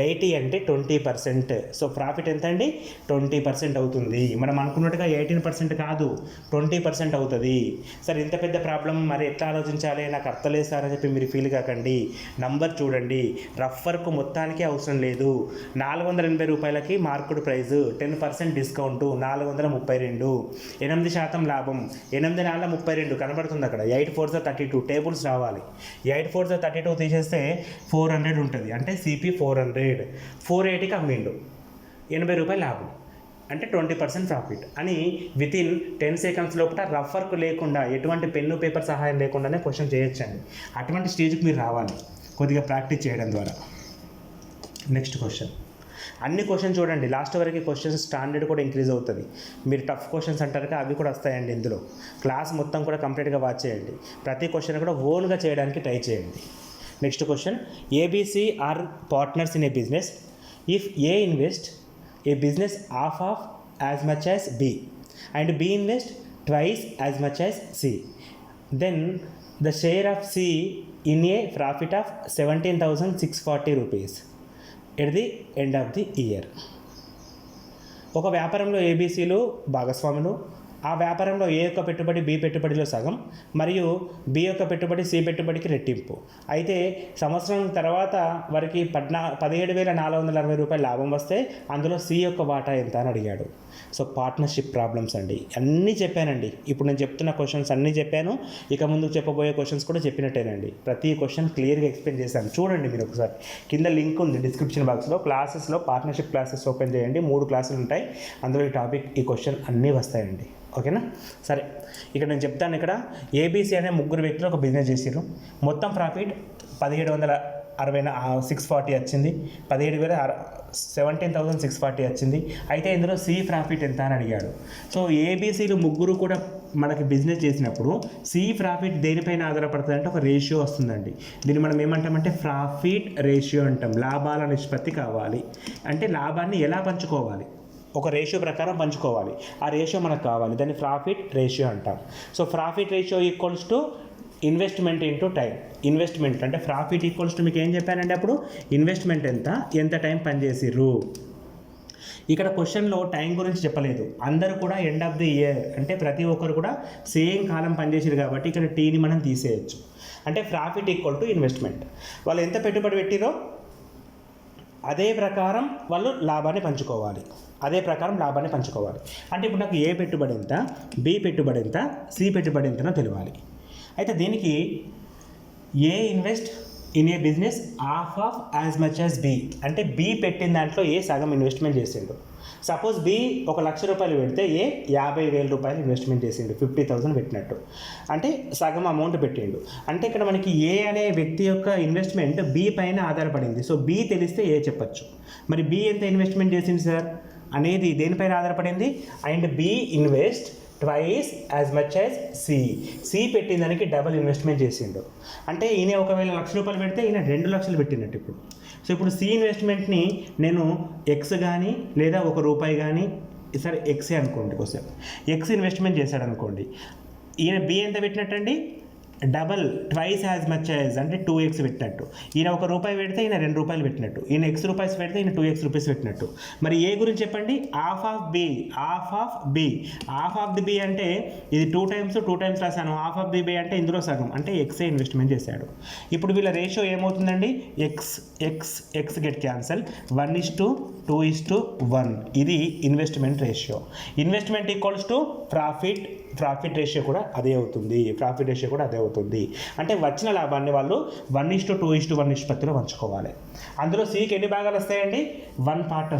80 అంటే 20%. సో ప్రాఫిట్ ఎంత అండి? 20% అవుతుంది. మనం అనుకున్నట్టుగా 18% కాదు, 20% అవుతుంది. సరే ఇంత పెద్ద ప్రాబ్లం మరి ఎట్లా ఆలోచించాలి? నాకు అర్థలేదు సార్ అని చెప్పి మీరు ఫీల్ కాకండి. నంబర్ చూడండి, రఫ్ వర్క్ మొత్తానికి అవసరం లేదు. 480 రూపాయలకి మార్కెట్ ప్రైస్, 10% డిస్కౌంట్, 432, 8% లాభం, 8 4 32 కనబడుతుంది అక్కడ. 8 4 32 టేబుల్స్ రావాలి. 8 4 32 తీసేస్తే 400 ఉంటుంది. అంటే సిపి 400. 480కి అమ్మిండు, 80 రూపాయలు లాభం, అంటే 20% ప్రాఫిట్ అని వితిన్ 10 సెకండ్స్ లోపల రఫ్ వర్క్ లేకుండా, ఎటువంటి పెన్ను పేపర్ సహాయం లేకుండానే క్వశ్చన్ చేయొచ్చండి. అటువంటి స్టేజ్కి మీరు రావాలి కొద్దిగా ప్రాక్టీస్ చేయడం ద్వారా. Next question. అన్ని క్వశ్చన్ చూడండి, లాస్ట్ వరకు క్వశ్చన్స్ స్టాండర్డ్ కూడా ఇంక్రీజ్ అవుతుంది. మీరు టఫ్ క్వశ్చన్స్ అంటారు కదా, అవి కూడా వస్తాయండి ఇందులో. క్లాస్ మొత్తం కూడా కంప్లీట్గా వాచ్ చేయండి. ప్రతి క్వశ్చన్ కూడా ఓన్గా చేయడానికి ట్రై చేయండి. Next question. A B C are partners in a business. If A invest a business half of as much as B and B invest twice as much as C, then the share of C in a profit of 17,640 rupees at the end of the year. ఒక వ్యాపారంలో ఏబీసీలు భాగస్వాములు. ఆ వ్యాపారంలో ఏ యొక్క పెట్టుబడి B పెట్టుబడిలో సగం మరియు బి యొక్క పెట్టుబడి సి పెట్టుబడికి రెట్టింపు. అయితే సంవత్సరం తర్వాత వారికి 17,460 రూపాయలు లాభం వస్తే అందులో సి యొక్క వాటా ఎంత అని అడిగాడు. సో పార్ట్నర్షిప్ ప్రాబ్లమ్స్ అండి. అన్నీ చెప్పానండి. ఇప్పుడు నేను చెప్తున్న క్వశ్చన్స్ అన్నీ చెప్పాను. ఇక ముందు చెప్పబోయే క్వశ్చన్స్ కూడా చెప్పినట్టేనండి. ప్రతి క్వశ్చన్ క్లియర్గా ఎక్స్ప్లెయిన్ చేశాను. చూడండి మీరు ఒకసారి, కింద లింక్ ఉంది డిస్క్రిప్షన్ బాక్స్లో. క్లాసెస్లో పార్ట్నర్షిప్ క్లాసెస్ ఓపెన్ చేయండి. 3 క్లాసులు ఉంటాయి. అందులో ఈ టాపిక్, ఈ క్వశ్చన్ అన్నీ వస్తాయండి. ఓకేనా? సరే, ఇక్కడ నేను చెప్తాను. ఇక్కడ ఏబీసీ అనే 3 వ్యక్తులు ఒక బిజినెస్ చేసారు. మొత్తం ప్రాఫిట్ 640 వచ్చింది, 17,640 వచ్చింది. అయితే ఇందులో సి ప్రాఫిట్ ఎంత అని అడిగాడు. సో ఏబీసీలు ముగ్గురు కూడా మనకి బిజినెస్ చేసినప్పుడు సి ప్రాఫిట్ దేనిపైన ఆధారపడుతుంది అంటే ఒక రేషియో వస్తుందండి. దీన్ని మనం ఏమంటామంటే ప్రాఫిట్ రేషియో అంటాం. లాభాల నిష్పత్తి కావాలి అంటే లాభాన్ని ఎలా పంచుకోవాలి, ఒక రేషియో ప్రకారం పంచుకోవాలి. ఆ రేషియో మనకు కావాలి, దాన్ని ప్రాఫిట్ రేషియో అంటాం. So profit ratio equals to investment into time. Investment అంటే ప్రాఫిట్ ఈక్వల్స్ టు మీకు ఏం చెప్పానండి అప్పుడు, ఇన్వెస్ట్మెంట్ ఎంత టైం పనిచేసిర్రు. ఇక్కడ క్వశ్చన్లో టైం గురించి చెప్పలేదు. అందరూ కూడా ఎండ్ ఆఫ్ ది ఇయర్ అంటే ప్రతి ఒక్కరు కూడా సేమ్ కాలం పనిచేసారు కాబట్టి ఇక్కడ టీని మనం తీసేయచ్చు. అంటే ప్రాఫిట్ ఈక్వల్ టు ఇన్వెస్ట్మెంట్. వాళ్ళు ఎంత పెట్టుబడి పెట్టిరో అదే ప్రకారం వాళ్ళు లాభాన్ని పంచుకోవాలి. అంటే ఇప్పుడు నాకు ఏ పెట్టుబడి ఎంత, బి పెట్టుబడి ఎంత, సి పెట్టుబడి ఎంతనో తెలియాలి. అయితే దీనికి A invest in a business half of as much as B. అంటే బి పెట్టిన దాంట్లో ఏ సగం ఇన్వెస్ట్మెంట్ చేసిండు. సపోజ్ బి 1,00,000 రూపాయలు పెడితే ఏ 50,000 రూపాయలు ఇన్వెస్ట్మెంట్ చేసిండు, 50,000 పెట్టినట్టు. అంటే సగం అమౌంట్ పెట్టిండు. అంటే ఇక్కడ మనకి ఏ అనే వ్యక్తి యొక్క ఇన్వెస్ట్మెంట్ బి పైన ఆధారపడింది. సో బి తెలిస్తే ఏ చెప్పచ్చు. మరి బి ఎంత ఇన్వెస్ట్మెంట్ చేసింది సార్ అనేది దేనిపైన ఆధారపడింది. And B invest twice as much as C పెట్టిన దానికి డబల్ ఇన్వెస్ట్మెంట్ చేసిండు. అంటే ఈయన ఒకవేళ 1,00,000 రూపాయలు పెడితే ఈయన 2,00,000 పెట్టినట్టు ఇప్పుడు. సో ఇప్పుడు సి ఇన్వెస్ట్మెంట్ని నేను ఎక్స్ కానీ లేదా ₹1 కానీ, సరే ఎక్సే అనుకోండి, కోసం ఎక్స్ ఇన్వెస్ట్మెంట్ చేశాడు అనుకోండి. ఈయన బి ఎంత పెట్టినట్టండి, double twice as much as అంటే 2x పెట్టినట్టు. ఈయన ₹1 పెడితే ఈయన ₹2 పెట్టినట్టు. ఈయన X రూపీస్ పెడితే ఈయన 2x రూపీస్ పెట్టినట్టు. మరి ఏ గురించి చెప్పండి, హాఫ్ ఆఫ్ ది బి అంటే ఇది 2 టైమ్స్ రాశాను. హాఫ్ ఆఫ్ ది బి అంటే ఇందులో సగం అంటే ఎక్సే ఇన్వెస్ట్మెంట్ చేశాడు. ఇప్పుడు వీళ్ళ రేషియో ఏమవుతుందండి, ఎక్స్ గెట్ క్యాన్సల్, 1:2:1. ఇది investment ratio. Investment equals to profit ratio కూడా అదే అవుతుంది. అంటే వచ్చిన లాభాన్ని వాళ్ళు 1:2:1 నిష్పత్తిలో పంచుకోవాలి. అందులో సికి ఎన్ని భాగాలు వస్తాయండి, 1 పార్ట్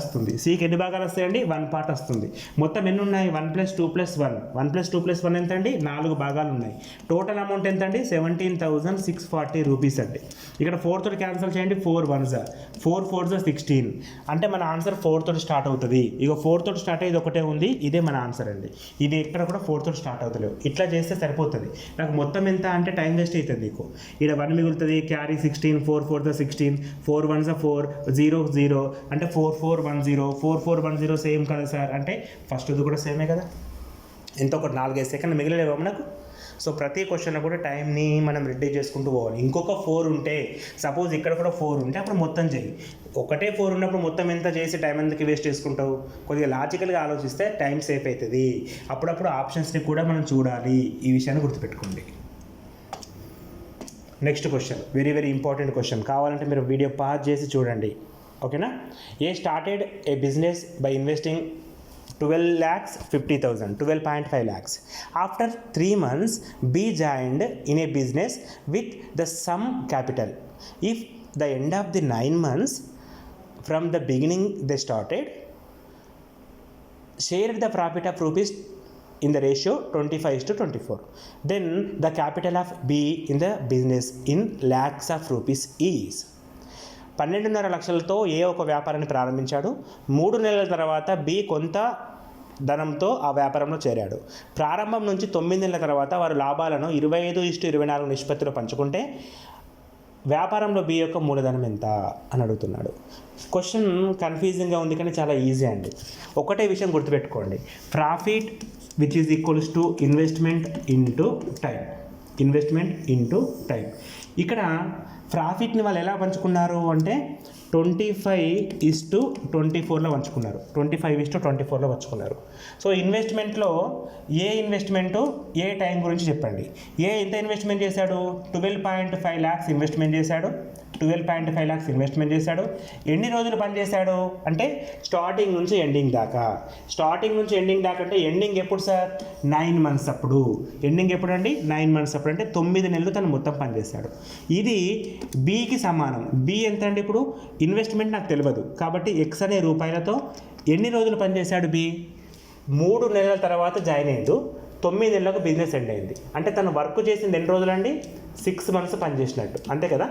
వస్తుంది. మొత్తం ఎన్ని ఉన్నాయి, 1+2+1 ఎంత అండి, 4 భాగాలు ఉన్నాయి. టోటల్ అమౌంట్ ఎంత అండి, 17,640 రూపీస్ అండి. ఇక్కడ 4 తోటి క్యాన్సిల్ చేయండి, 4 1s 4 4s 16. అంటే మన ఆన్సర్ 4 తోటి స్టార్ట్ అవుతుంది. ఇక 4 తోటి స్టార్ట్ అయ్యేది ఒకటే ఉంది, ఇదే మన ఆన్సర్ అండి. ఇది ఎక్కడ కూడా 4 తోటి స్టార్ట్ అవుతలేవు. ఇట్లా చేస్తే సరిపోతుంది. నాకు మొత్తం ఎంత అంటే టైం వేస్ట్ అవుతుంది. నీకు ఇక్కడ 1 మిగులుతుంది, క్యారీ 16, 4 4s 16, 4 1s 4, 0 0 అంటే 4 4 1 0, 4 4 1 0 సేమ్ కదా సార్ అంటే ఫస్ట్ది కూడా సేమే కదా. ఎంత ఒక 4-5 సెకండ్లు మిగిలేవా మనకు. సో ప్రతి క్వశ్చన్ కూడా టైంని మనం రెడ్యూస్ చేసుకుంటూ పోవాలి. ఇంకొక 4 ఉంటే, సపోజ్ ఇక్కడ కూడా 4 ఉంటే అప్పుడు మొత్తం చేయి. ఒకటే 4 ఉన్నప్పుడు మొత్తం ఎంత చేసి టైం ఎందుకు వేస్ట్ చేసుకుంటావు. కొద్దిగా లాజికల్గా ఆలోచిస్తే టైం సేఫ్ అవుతుంది. అప్పుడప్పుడు ఆప్షన్స్ని కూడా మనం చూడాలి. ఈ విషయాన్ని గుర్తుపెట్టుకోండి. Next question very very important question. కావాలంటే మీరు వీడియో పాజ్ చేసి చూడండి, ఓకేనా. A started a business by investing 12.5 lakhs. After 3 months, B joined in a business with the sum capital. If the end of the 9 months from the beginning they started, shared the profit of rupees in the ratio 25:24. Then the capital of B in the business in lakhs of rupees is 12.5 లక్షలతో ఏ ఒక వ్యాపారాన్ని ప్రారంభించాడు. 3 నెలల తర్వాత B కొంత ధనంతో ఆ వ్యాపారంలో చేరాడు. ప్రారంభం నుంచి 9 నెలల తర్వాత వారు లాభాలను 25:24 నిష్పత్తిలో పంచుకుంటే వ్యాపారంలో బి యొక్క మూలధనం ఎంత అని అడుగుతున్నాడు. క్వశ్చన్ కన్ఫ్యూజింగ్గా ఉంది కానీ చాలా ఈజీ అండి. ఒకటే విషయం గుర్తుపెట్టుకోండి, profit which is equals to investment into time. ఇక్కడ ప్రాఫిట్ని వాళ్ళు ఎలా పంచుకున్నారు అంటే 25:24లో పంచుకున్నారు. 25:24లో పంచుకున్నారు. సో ఇన్వెస్ట్మెంట్లో ఏ ఇన్వెస్ట్మెంటు ఏ టైం గురించి చెప్పండి. ఏ ఎంత ఇన్వెస్ట్మెంట్ చేశాడు, 12.5 lakhs ఇన్వెస్ట్మెంట్ చేశాడు. 12.5 lakhs ఇన్వెస్ట్మెంట్ చేశాడు. ఎన్ని రోజులు పనిచేశాడు అంటే స్టార్టింగ్ నుంచి ఎండింగ్ దాకా. అంటే ఎండింగ్ ఎప్పుడు సార్, 9 months అప్పుడు. ఎండింగ్ ఎప్పుడు అండి, 9 months అప్పుడు. అంటే 9 నెలలు తను మొత్తం పనిచేశాడు. ఇది బికి సమానం. బి ఎంత అండి, ఇప్పుడు ఇన్వెస్ట్మెంట్ నాకు తెలియదు కాబట్టి ఎక్స్ అనే రూపాయలతో ఎన్ని రోజులు పనిచేశాడు బి, 3 నెలల తర్వాత జాయిన్ అయ్యిండు. 9 నెలలకు బిజినెస్ ఎండ్ అయింది. అంటే తను వర్క్ చేసింది ఎన్ని రోజులండి? 6 మంత్స్ పనిచేసినట్టు, అంతే కదా.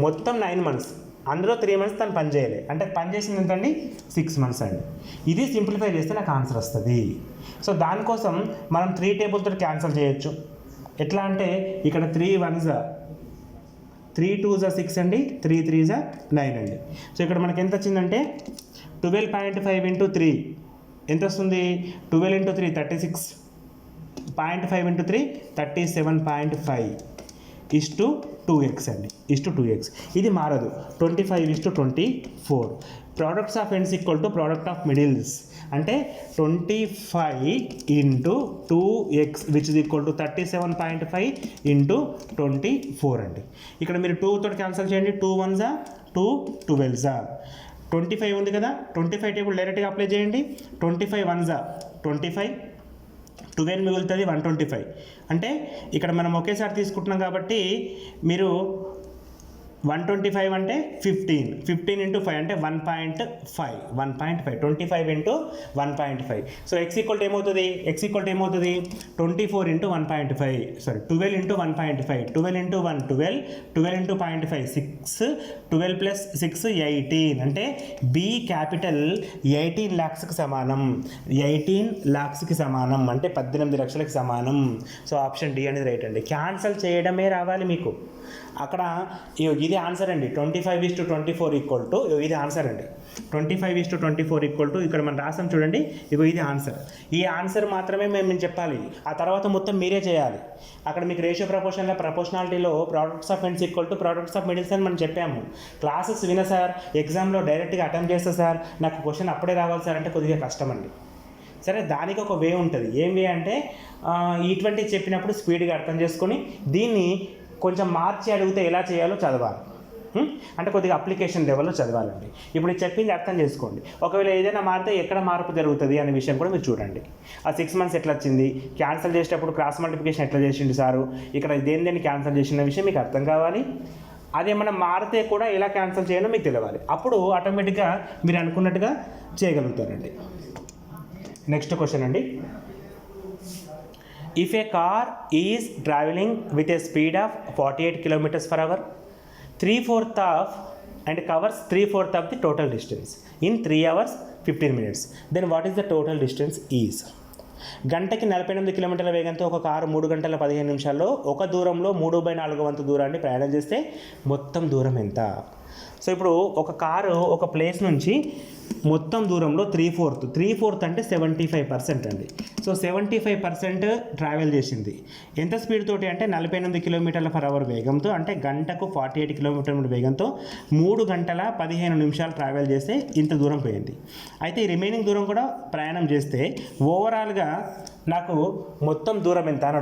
మొత్తం 9 మంత్స్, అందులో 3 మంత్స్ తను పని చేయలే, అంటే పని చేసింది ఎంతండి? 6 మంత్స్ అండి. ఇది సింప్లిఫై చేస్తే నాకు ఆన్సర్ వస్తుంది. సో దానికోసం మనం 3 టేబుల్తో క్యాన్సిల్ చేయొచ్చు. ఎట్లా అంటే ఇక్కడ 3 1s 3 2s 6 అండి, 3 3s 9 అండి. సో ఇక్కడ మనకి ఎంత వచ్చిందంటే 12.5 ఇంటూ 3 ఎంత వస్తుంది? 12 ఇంటూ 3 36, 0.5 ఇంటూ 3 37.5 ఇస్టు 2x అండి, ఇస్టు 2x. ఇది మారదు. 25:24. Products of ends equal to product of middles అంటే 25 into 2x which is equal to 37.5 into 24 అండి. ఇక్కడ మీరు 2 తోటి క్యాన్సిల్ చేయండి. 2 1s 2 12s 25 ఉంది కదా, 25 టేబుల్ డైరెక్ట్గా అప్లై చేయండి. 25 1s 25, 12 మిగులుతుంది 125. అంటే ఇక్కడ మనం ఒకేసారి తీసుకుంటున్నాం కాబట్టి మీరు 125 అంటే 15 ఇంటూ 5 అంటే 1.5 25 ఇంటూ 1.5. సో x ఈక్వల్ ఏమవుతుంది? x ఈక్వల్ ఏమవుతుంది? 24 into 1.5 sorry 12 into 1.5, 12 into 1 12, 12 into 0.5 6, 12 plus 6 18. అంటే B క్యాపిటల్ 18 lakhsకి సమానం, 18 lakhsకి సమానం అంటే 18 లక్షలకు సమానం. సో ఆప్షన్ డి అనేది రైట్ అండి. క్యాన్సల్ చేయడమే రావాలి మీకు. అక్కడ ఇది ఆన్సర్ అండి. 25:24 ఈక్వల్ టు ఇది ఆన్సర్ అండి. 25:24 ఈక్వల్ టు ఇక్కడ మనం రాసాం చూడండి, ఇది ఆన్సర్. ఈ ఆన్సర్ మాత్రమే మేము చెప్పాలి, ఆ తర్వాత మొత్తం మీరే చేయాలి. అక్కడ మీకు రేషియో ప్రపోర్షనాలిటీలో products of ends equal to products of middles అని మనం చెప్పాము. క్లాసెస్ విన సార్, ఎగ్జామ్లో డైరెక్ట్గా అటెంప్ట్ చేస్తా సార్, నాకు క్వశ్చన్ అప్పుడే రావాలి సార్ అంటే కొద్దిగా కష్టం అండి. సరే, దానికి ఒక వే ఉంటుంది. ఏం వే అంటే ఇటువంటి చెప్పినప్పుడు స్పీడ్గా అర్థం చేసుకొని దీన్ని కొంచెం మార్చి అడిగితే ఎలా చేయాలో చదవాలి. అంటే కొద్దిగా అప్లికేషన్ లెవెల్లో చదవాలండి. ఇప్పుడు చెప్పింది అర్థం చేసుకోండి. ఒకవేళ ఏదైనా మారితే ఎక్కడ మార్పు జరుగుతుంది అనే విషయం కూడా మీరు చూడండి. ఆ 6 మంత్స్ ఎట్లా వచ్చింది, క్యాన్సిల్ చేసేటప్పుడు క్రాస్ మల్టిప్లికేషన్ ఎట్లా చేసిండు సారు, ఇక్కడ దేని క్యాన్సిల్ చేసిన విషయం మీకు అర్థం కావాలి. అదేమన్నా మారితే కూడా ఎలా క్యాన్సిల్ చేయాలో మీకు తెలియాలి. అప్పుడు ఆటోమేటిక్గా మీరు అనుకున్నట్టుగా చేయగలుగుతారండి. నెక్స్ట్ క్వశ్చన్ అండి. If a car is traveling with a speed of 48 kilometers per hour, 3/4 of and covers 3/4 of the total distance in 3 hours 15 minutes, then what is the total distance is? గంటకి 48 కిలోమీటర్ల వేగంతో ఒక car 3 గంటల 15 నిమిషాల్లో ఒక దూరంలో 3/4 వంతు దూరాన్ని ప్రయాణం చేస్తే మొత్తం దూరం ఎంత? సో ఇప్పుడు ఒక కారు ఒక ప్లేస్ నుంచి మొత్తం దూరంలో 3/4 అంటే 75% అండి. సో 75% ట్రావెల్ చేసింది. ఎంత స్పీడ్ తోటి అంటే 48 కిలోమీటర్ల పర్ అవర్ వేగంతో, అంటే గంటకు 48 కిలోమీటర్ల వేగంతో 3 గంటల 15 నిమిషాలు ట్రావెల్ చేస్తే ఇంత దూరం పోయింది. అయితే ఈ రిమైనింగ్ దూరం కూడా ప్రయాణం చేస్తే ఓవరాల్గా నాకు మొత్తం దూరం ఎంత అని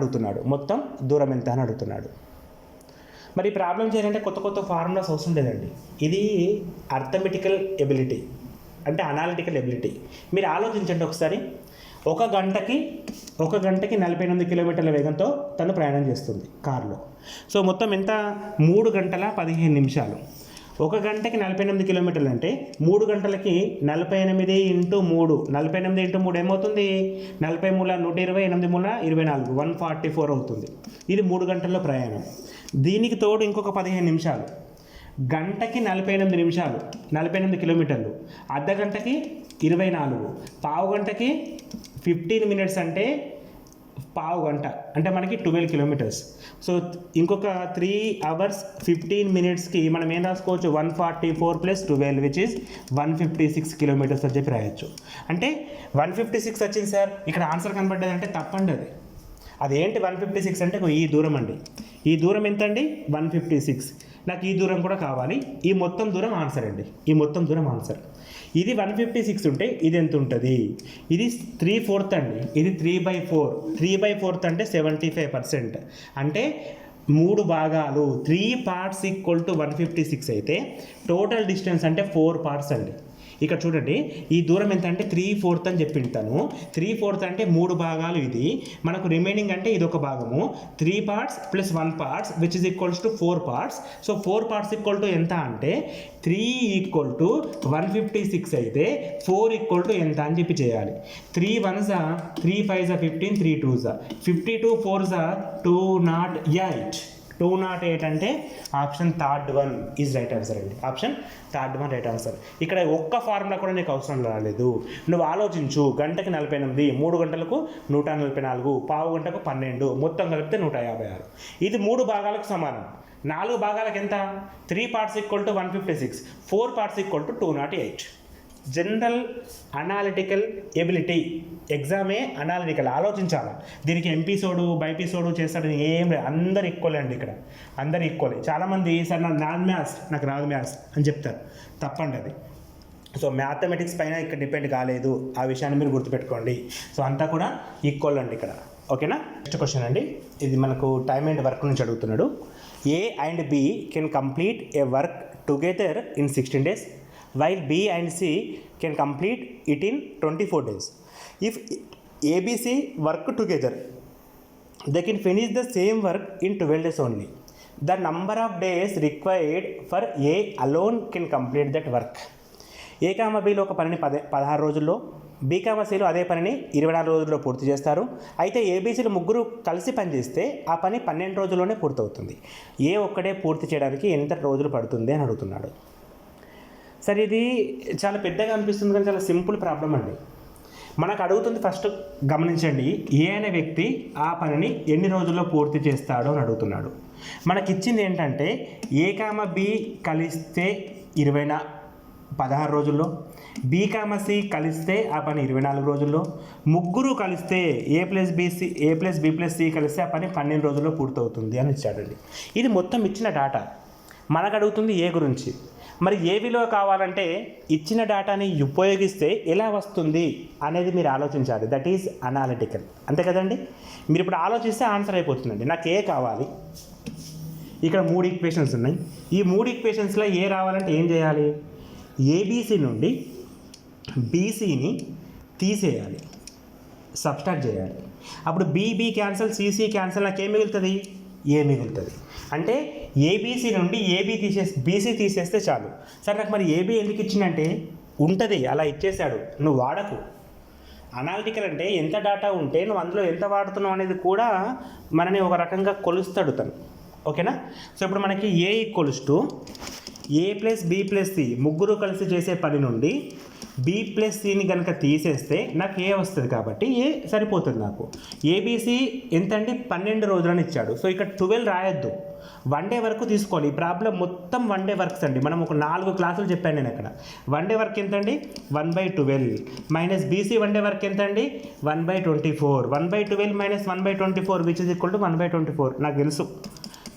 అడుగుతున్నాడు. మరి ప్రాబ్లం చేయాలంటే కొత్త ఫార్ములాస్ అవసరం లేదండి. ఇది అర్థమెటికల్ ఎబిలిటీ అంటే అనాలిటికల్ ఎబిలిటీ. మీరు ఆలోచించండి ఒకసారి. ఒక గంటకి 48 కిలోమీటర్ల వేగంతో తను ప్రయాణం చేస్తుంది కారులో. సో మొత్తం ఎంత? 3 గంటల 15 నిమిషాలు. ఒక గంటకి 48 కిలోమీటర్లు అంటే 3 గంటలకి 48 ఇంటూ 3, 48 ఇంటూ 3 ఏమవుతుంది? 40 మూల 120, 8 మూల 24, 144 అవుతుంది. ఇది 3 గంటల్లో ప్రయాణం. దీనికి తోడు ఇంకొక 15 నిమిషాలు. గంటకి 48 నిమిషాలు, 48 కిలోమీటర్లు. అర్ధ గంటకి 24, పావు గంటకి 15 మినిట్స్ అంటే పావు గంట అంటే మనకి 12 కిలోమీటర్స్. సో ఇంకొక 3 hours 15 minutesకి మనం ఏం రాసుకోవచ్చు? 144 + 12 విచ్ ఈజ్ 156 కిలోమీటర్స్ అని చెప్పి రాయొచ్చు. అంటే 156 వచ్చింది సార్, ఇక్కడ ఆన్సర్ కనబడ్డది అంటే తప్పండి. అదేంటి 156 అంటే ఈ దూరం అండి. ఈ దూరం ఎంత అండి? 156. నాకు ఈ దూరం కూడా కావాలి. ఈ మొత్తం దూరం ఆన్సర్ అండి. ఇది 156 ఉంటే ఇది ఎంత ఉంటుంది? ఇది 3/4 అండి. ఇది 3/4. 3/4 అంటే 75%. అంటే 3 భాగాలు 3 parts = 156 అయితే టోటల్ డిస్టెన్స్ అంటే 4 parts అండి. ఇక్కడ చూడండి, ఈ దూరం ఎంత అంటే 3/4 అని చెప్పింటాను. 3/4 అంటే 3 భాగాలు ఇది. మనకు రిమైనింగ్ అంటే ఇది ఒక భాగము. 3 parts + 1 parts which is equals to 4 parts. So 4 parts equal to ఎంత అంటే 3 = 156 అయితే 4 = ఎంత అని చెప్పి చేయాలి. 3 1s 3 5s 15, 3 2s 52, 4s 208. 208 అంటే option third one is right answer అండి. Option third one right answer. ఇక్కడ ఒక్క ఫార్ములా కూడా నీకు అవసరం రాలేదు. నువ్వు ఆలోచించు, గంటకి 48, 3 గంటలకు 144, పావు గంటకు 12, మొత్తం కలిపితే 156. ఇది 3 భాగాలకు సమానం. 4 భాగాలకు ఎంత? 3 parts = 156, 4 parts = 208. General analytical ability ఎగ్జామే అనాలిటికల్, ఆలోచించాలి. దీనికి ఎంపీసోడు బైపీసోడు చేస్తాడని ఏం లేదు, అందరు ఈక్వల్ అండి. ఇక్కడ అందరు ఈక్వలే. చాలామంది సార్ నాకు మ్యాథ్స్ నాకు రాదు మ్యాథ్స్ అని చెప్తారు, తప్పండి అది. సో మ్యాథమెటిక్స్ పైన ఇక్కడ డిపెండ్ కాలేదు, ఆ విషయాన్ని మీరు గుర్తుపెట్టుకోండి. సో అంతా కూడా ఈక్వల్ అండి ఇక్కడ, ఓకేనా. నెక్స్ట్ క్వశ్చన్ అండి, ఇది మనకు టైమ్ అండ్ వర్క్ నుంచి అడుగుతున్నాడు. A and B can complete a work together in 16 days while B and C can complete it in 24 days. If ABC work together, they can finish the same work in 12 days only. The number of days required for A alone can complete that work. A, Bలో ఒక పనిని 16 రోజుల్లో, B, Cలో అదే పనిని 24 రోజుల్లో పూర్తి చేస్తారు. అయితే ఏబీసీలు ముగ్గురు కలిసి పనిచేస్తే ఆ పని 12 రోజుల్లోనే పూర్తవుతుంది. ఏ ఒక్కడే పూర్తి చేయడానికి ఎంత రోజులు పడుతుంది అని అడుగుతున్నాడు. సరే, ఇది చాలా పెద్దగా అనిపిస్తుంది కానీ చాలా సింపుల్ ప్రాబ్లం అండి. మనకు అడుగుతుంది, ఫస్ట్ గమనించండి, ఏ అనే వ్యక్తి ఆ పనిని ఎన్ని రోజుల్లో పూర్తి చేస్తాడో అని అడుగుతున్నాడు. మనకిచ్చింది ఏంటంటే ఏ, బి కలిస్తే 16 రోజుల్లో, B, C కలిస్తే ఆ పని 24 రోజుల్లో, ముగ్గురు కలిస్తే A + B + C కలిస్తే ఆ పని 12 రోజుల్లో పూర్తవుతుంది అని ఇచ్చాడండి. ఇది మొత్తం ఇచ్చిన డేటా. మనకు అడుగుతుంది ఏ గురించి. మరి ఏ విలువ కావాలంటే ఇచ్చిన డేటాని ఉపయోగిస్తే ఎలా వస్తుంది అనేది మీరు ఆలోచించాలి. దట్ ఈజ్ అనాలిటికల్, అంతే కదండి. మీరు ఇప్పుడు ఆలోచిస్తే ఆన్సర్ అయిపోతుందండి. నాకు ఏ కావాలి, ఇక్కడ 3 ఈక్వేషన్స్ ఉన్నాయి. ఈ 3 ఈక్వేషన్స్లో ఏ రావాలంటే ఏం చేయాలి? ఏబీసీ నుండి బీసీని తీసేయాలి, సబ్స్ట్రాక్ట్ చేయాలి. అప్పుడు బీబీ క్యాన్సల్, సిసి క్యాన్సల్, నాకు ఏం మిగులుతుంది? ఏ మిగులుతుంది. అంటే ఏబీసీ నుండి బీసీ తీసేస్తే చాలు. సరే, నాకు మరి ఏబీ ఎందుకు ఇచ్చిందంటే ఉంటుంది, అలా ఇచ్చేసాడు, నువ్వు వాడకు. అనాలిటికల్ అంటే ఎంత డేటా ఉంటే నువ్వు అందులో ఎంత వాడుతున్నావు అనేది కూడా మనని ఒక రకంగా కొలుస్తాడు తను, ఓకేనా. సో ఇప్పుడు మనకి ఏ = A + B + C ముగ్గురు కలిసి చేసే పని నుండి B + Cని కనుక తీసేస్తే నాకు ఏ వస్తుంది, కాబట్టి ఏ సరిపోతుంది నాకు. ఏబీసీ ఎంత అంటే 12 రోజులని ఇచ్చాడు. సో ఇక్కడ 12 రాయొద్దు, 1 డే వరకు తీసుకోవాలి. ఈ ప్రాబ్లం మొత్తం 1 డే వర్క్స్ అండి. మనం ఒక 4 క్లాసులు చెప్పాను నేను అక్కడ. 1 డే వర్క్ ఎంత అండి? 1/12 - BC 1 డే వర్క్ ఎంత అండి? 1/24. 1/12 - 1/24 విచ్ ఇస్ ఈక్వల్ టు 1/24. నాకు తెలుసు.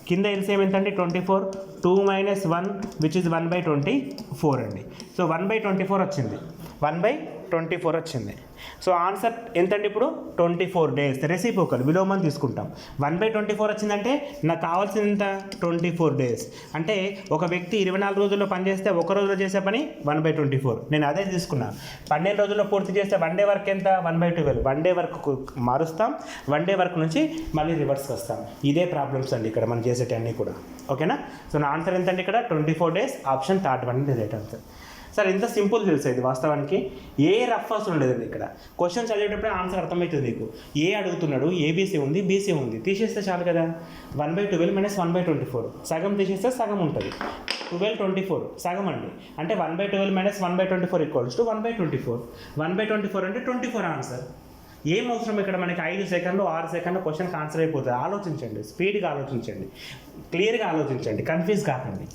కింద ఎల్సిఎం ఎంత అండి? 24. 2 - 1 విచ్ ఇస్ 1/24 అండి. సో 1/24 వచ్చింది, 1/24 వచ్చింది. సో ఆన్సర్ ఎంతండి ఇప్పుడు? 24 days. రెసిప్రోకల్ విలోమం తీసుకుంటాం. 1/24 వచ్చిందంటే నాకు కావాల్సింది ఎంత? 24 days. అంటే ఒక వ్యక్తి 24 రోజుల్లో పని చేస్తే ఒక రోజులో చేసే పని 1/24. నేను అదే తీసుకున్నా. 12 రోజుల్లో పూర్తి చేస్తే 1 డే వర్క్ ఎంత? 1/12. 1 డే వర్క్ మారుస్తాం, 1 డే వర్క్ నుంచి మళ్ళీ రివర్స్కి వస్తాం. ఇదే ప్రాబ్లమ్స్ అండి ఇక్కడ మనం చేసేటన్నీ కూడా, ఓకేనా. సో నా ఆన్సర్ ఎంతండి ఇక్కడ? 24 days. Option third one right answer. Sir ఇంత సింపుల్ తెలుసు ఇది వాస్తవానికి. ఏ రఫ్ అవసరం లేదండి ఇక్కడ. క్వశ్చన్ చదివేటప్పుడే ఆన్సర్ అర్థమవుతుంది మీకు. ఏ అడుగుతున్నాడు, ఏబీసీ ఉంది, బీసీ ఉంది, తీసేస్తే చాలు కదా. 1/12 - 1/24 సగం తీసేస్తే సగం ఉంటుంది. 12 24 సగం అండి. అంటే 1/12 - 1/24 = 1/24. 1/24 అంటే 24 ఆన్సర్. ఏం అవసరం ఇక్కడ మనకి 5 సెకండ్లు 6 సెకండ్లు క్వశ్చన్కి ఆన్సర్ అయిపోతుంది. ఆలోచించండి, స్పీడ్గా ఆలోచించండి, క్లియర్గా ఆలోచించండి, కన్ఫ్యూజ్ కాకండి.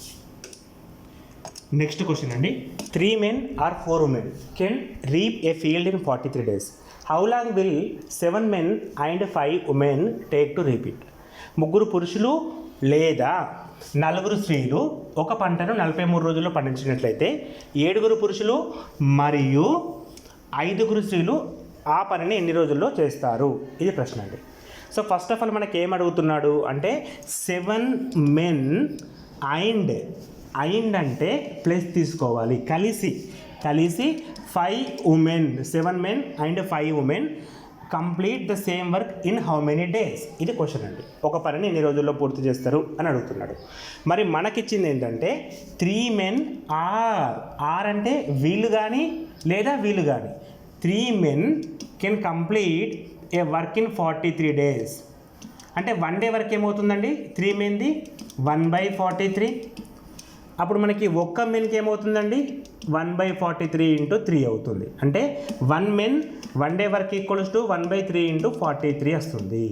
నెక్స్ట్ క్వశ్చన్ అండి. 3 men or 4 women can reap a field in 43 days. How long will 7 men and 5 women take to reap it? 3 పురుషులు లేదా 4 స్త్రీలు ఒక పంటను 43 రోజుల్లో పండించినట్లయితే 7 పురుషులు మరియు 5 స్త్రీలు ఆ పనిని ఎన్ని రోజుల్లో చేస్తారు? ఇది ప్రశ్న అండి. సో ఫస్ట్ ఆఫ్ ఆల్ మనకి ఏం అడుగుతున్నాడు అంటే 7 men అండ్ అంటే ప్లస్ తీసుకోవాలి, కలిసి కలిసి 5 women 7 men and 5 women complete the same work in how many days. ఇది క్వశ్చన్ అండి. ఒక పనిని ఎన్ని రోజుల్లో పూర్తి చేస్తారు అని అడుగుతున్నాడు. మరి మనకిచ్చింది ఏంటంటే 3 men ఆర్ అంటే వీళ్ళు కానీ లేదా వీళ్ళు కానీ 3 men can complete A work in 43 days. అంటే 1 day వర్క్ ఏమవుతుందండి? 3 menది 1/43. అప్పుడు మనకి ఒక్క మెన్కి ఏమవుతుందండి? 1/43 × 3 అవుతుంది. అంటే 1 men 1 day work equals to 1/3 × 43 వస్తుంది.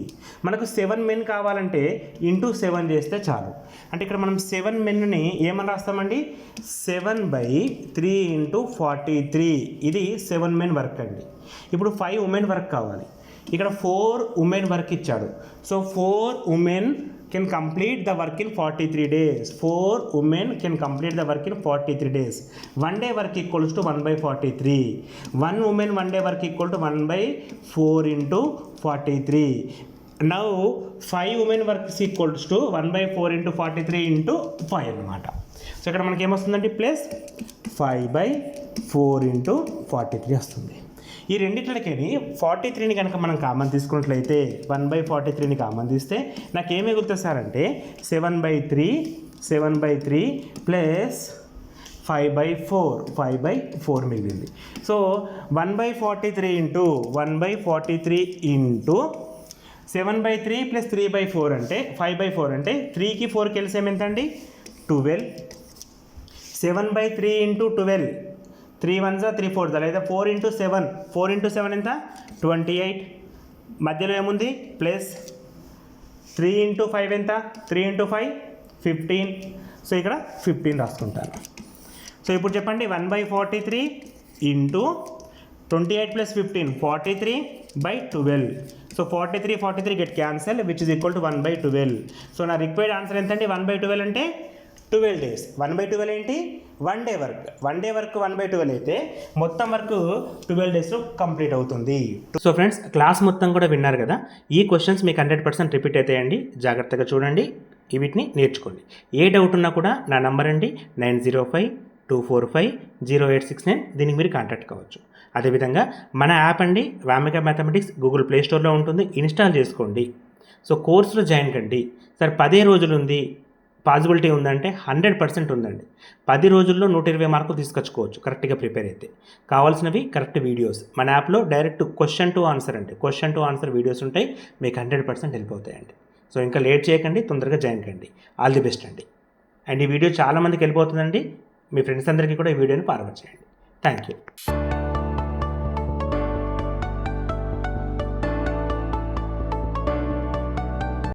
మనకు 7 men కావాలంటే ఇంటూ 7 చేస్తే చాలు. అంటే ఇక్కడ మనం 7 menని ఏమని రాస్తామండి? 7/3 × 43. ఇది 7 men వర్క్ అండి. ఇప్పుడు 5 women వర్క్ కావాలి. ఇక్కడ 4 women వర్క్ ఇచ్చాడు. So 4 women can complete the work in 43 days. 4 women can complete the work in 43 days. 1 day work equals to 1/43. 1 woman 1 day work equal to 1/4 × 43. Now 5 women work is equals to 1/4 × 43 × 5 అన్నమాట. So ఇక్కడ మనకి ఏమొస్తుందండి? Plus 5/4 × 43 వస్తుంది. ఈ రెండింటికి 43ని కనుక మనం common తీసుకున్నట్లయితే 1/43ని common తీస్తే నాకు ఏమి మిగులుతుంది సార్ అంటే 7/3 ప్లస్ 5/4 మిగిలింది. సో 1/43 × 7/3 ప్లస్ 3/4 అంటే 5/4 అంటే 3కి 4కి ఎల్సిఎం ఎంత అండి? 12. 7/3 × 12 3 1s 3 4s లేదా 4 × 7 4 × 7 ఎంత? 28. మధ్యలో ఏముంది? ప్లస్ 3 × 5 ఎంత? 3 × 5 15. సో ఇక్కడ 15 రాసుకుంటాను. సో ఇప్పుడు చెప్పండి 1/43 × 28 + 15 43/12. So 43 get cancel which is equal to 1/12. So నా రిక్వైర్డ్ ఆన్సర్ ఎంత అండి? 1/12 అంటే 12 days. 1/12 ఏంటి? 1 day వర్క్. 1 day వర్క్ 1/12 అయితే మొత్తం వర్క్ 12 daysలో కంప్లీట్ అవుతుంది. సో ఫ్రెండ్స్, క్లాస్ మొత్తం కూడా విన్నారు కదా. ఈ క్వశ్చన్స్ మీకు 100% రిపీట్ అవుతాయండి. జాగ్రత్తగా చూడండి, వీటిని నేర్చుకోండి. ఏ డౌట్ ఉన్నా కూడా నా నంబర్ అండి 9052450869. దీనికి మీరు కాంటాక్ట్ కావచ్చు. అదేవిధంగా మన యాప్ అండి వామిక మ్యాథమెటిక్స్ గూగుల్ ప్లే స్టోర్లో ఉంటుంది, ఇన్స్టాల్ చేసుకోండి. సో కోర్సులో జాయిన్ కండి. సార్ 10 రోజులు ఉంది, పాసిబిలిటీ ఉందంటే 100% ఉందండి. 10 రోజుల్లో 120 మార్కులు తీసుకొచ్చుకోవచ్చు కరెక్ట్గా ప్రిపేర్ అయితే. కావాల్సినవి కరెక్ట్ వీడియోస్. మన యాప్లో direct question to answer videos ఉంటాయి. మీకు 100% హెల్ప్ అవుతాయండి. సో ఇంకా లేట్ చేయకండి, తొందరగా జాయిన్ కండి. ఆల్ ది బెస్ట్ అండి. అండ్ ఈ వీడియో చాలామందికి వెళ్ళిపోతుందండి. మీ ఫ్రెండ్స్ అందరికీ కూడా ఈ వీడియోని ఫార్వర్డ్ చేయండి. Thank you.